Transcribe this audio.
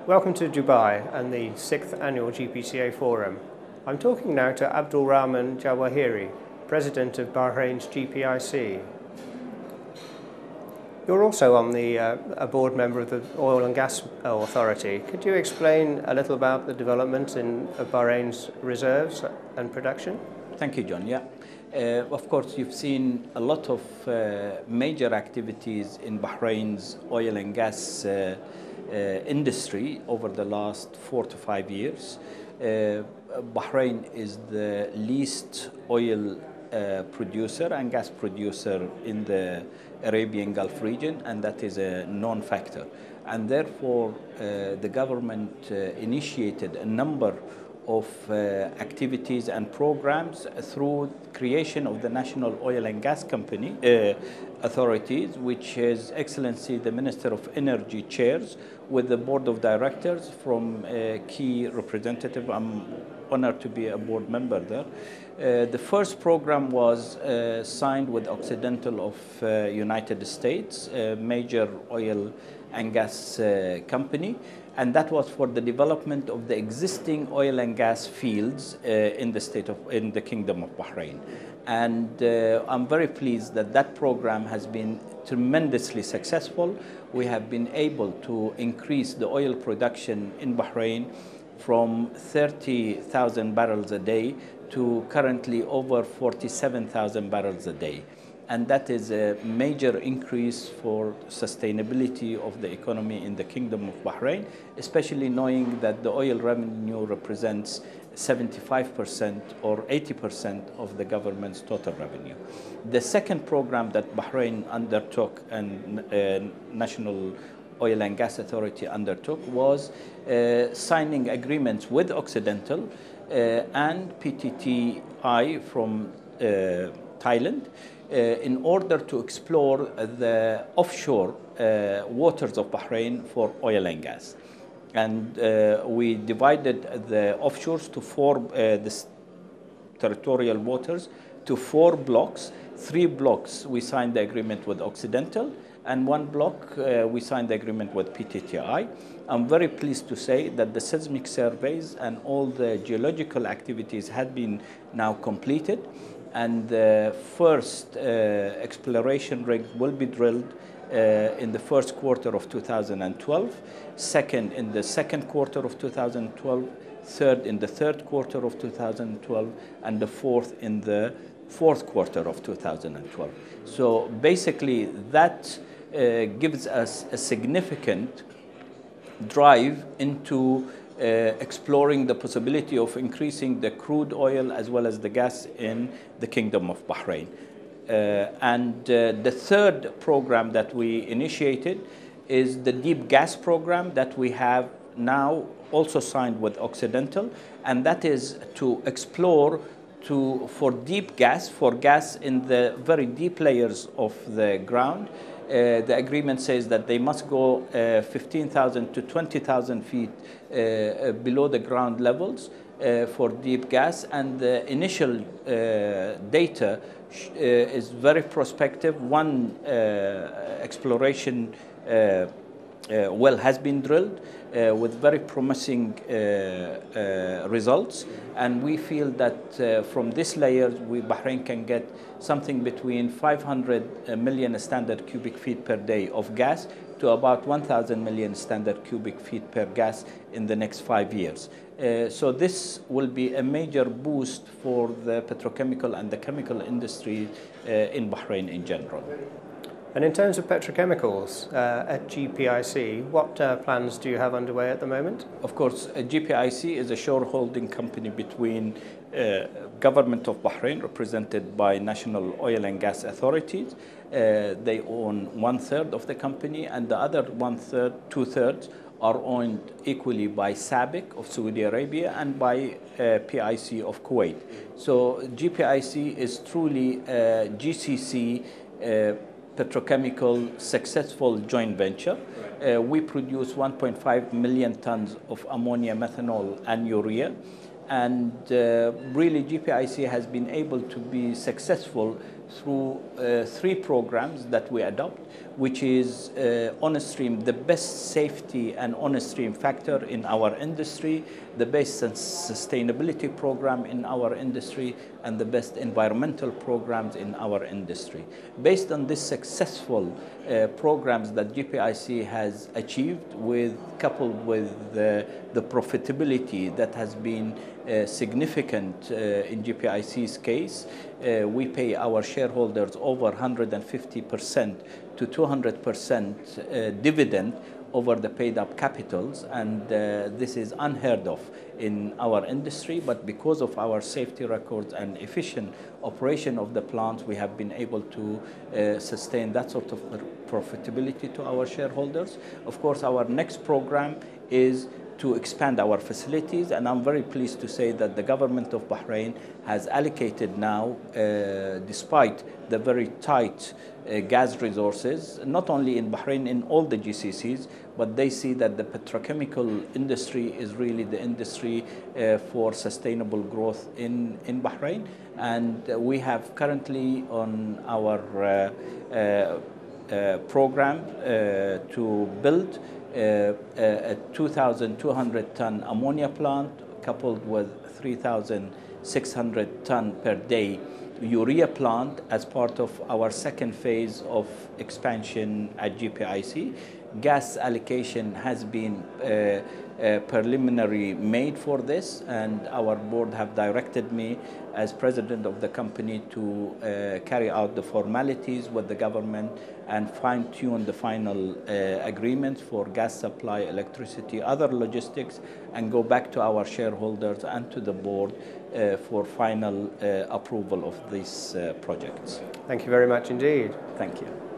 Welcome to Dubai and the 6th Annual GPCA Forum. I'm talking now to Abdulrahman Al-Jawahery, President of Bahrain's GPIC. You're also a board member of the Oil and Gas Authority. Could you explain a little about the development of Bahrain's reserves and production? Thank you, John. Yeah. Of course, you've seen a lot of major activities in Bahrain's oil and gas industry over the last 4 to 5 years. Bahrain is the least oil producer and gas producer in the Arabian Gulf region, and that is a known factor. And therefore, the government initiated a number of activities and programs through creation of the National Oil and Gas Company authorities, which His Excellency the Minister of Energy chairs, with the board of directors from key representative. I'm honored to be a board member there. The first program was signed with Occidental of United States, a major oil and gas company, and that was for the development of the existing oil and gas fields in the Kingdom of Bahrain. And I'm very pleased that that program has been tremendously successful. We have been able to increase the oil production in Bahrain from 30,000 barrels a day to currently over 47,000 barrels a day. And that is a major increase for sustainability of the economy in the Kingdom of Bahrain, especially knowing that the oil revenue represents 75% or 80% of the government's total revenue. The second program that Bahrain undertook and National Oil and Gas Authority undertook was signing agreements with Occidental and PTTI from Thailand in order to explore the offshore waters of Bahrain for oil and gas. And we divided the offshores to the territorial waters to 4 blocks. 3 blocks we signed the agreement with Occidental, and 1 block we signed the agreement with PTTI. I'm very pleased to say that the seismic surveys and all the geological activities had been now completed, and the first exploration rig will be drilled in the first quarter of 2012, second in the second quarter of 2012, third in the third quarter of 2012, and the fourth in the fourth quarter of 2012. So basically that gives us a significant drive into exploring the possibility of increasing the crude oil as well as the gas in the Kingdom of Bahrain. And the third program that we initiated is the deep gas program that we have now also signed with Occidental, and that is to explore for deep gas, for gas in the very deep layers of the ground. The agreement says that they must go 15,000 to 20,000 feet below the ground levels for deep gas, and the initial data is very prospective. One exploration well has been drilled with very promising results, and we feel that from this layer Bahrain can get something between 500 million standard cubic feet per day of gas to about 1,000 million standard cubic feet per gas in the next 5 years. So this will be a major boost for the petrochemical and the chemical industry in Bahrain in general. And in terms of petrochemicals at GPIC, what plans do you have underway at the moment? Of course, GPIC is a shareholding company between Government of Bahrain, represented by National Oil and Gas Authorities. They own 1/3 of the company, and the other 2/3 are owned equally by SABIC of Saudi Arabia and by PIC of Kuwait. So GPIC is truly a GCC petrochemical successful joint venture. We produce 1.5 million tons of ammonia, methanol, and urea. And really GPIC has been able to be successful through three programs that we adopt, which is on-stream, the best safety and on-stream factor in our industry, the best sustainability program in our industry, and the best environmental programs in our industry. Based on this successful programs that GPIC has achieved, coupled with the profitability that has been significant in GPIC's case, we pay our shareholders over 150% to 200% dividend over the paid up capitals, and this is unheard of in our industry, but because of our safety records and efficient operation of the plants, we have been able to sustain that sort of profitability to our shareholders. Of course, our next program is to expand our facilities, and I'm very pleased to say that the government of Bahrain has allocated now, despite the very tight gas resources, not only in Bahrain, in all the GCCs, but they see that the petrochemical industry is really the industry for sustainable growth in Bahrain. And we have currently on our program to build a 2,200 ton ammonia plant coupled with 3,600 ton per day urea plant as part of our second phase of expansion at GPIC. Gas allocation has been preliminary made for this, and our board have directed me as president of the company to carry out the formalities with the government and fine-tune the final agreements for gas supply, electricity, other logistics, and go back to our shareholders and to the board for final approval of these projects. Thank you very much indeed. Thank you.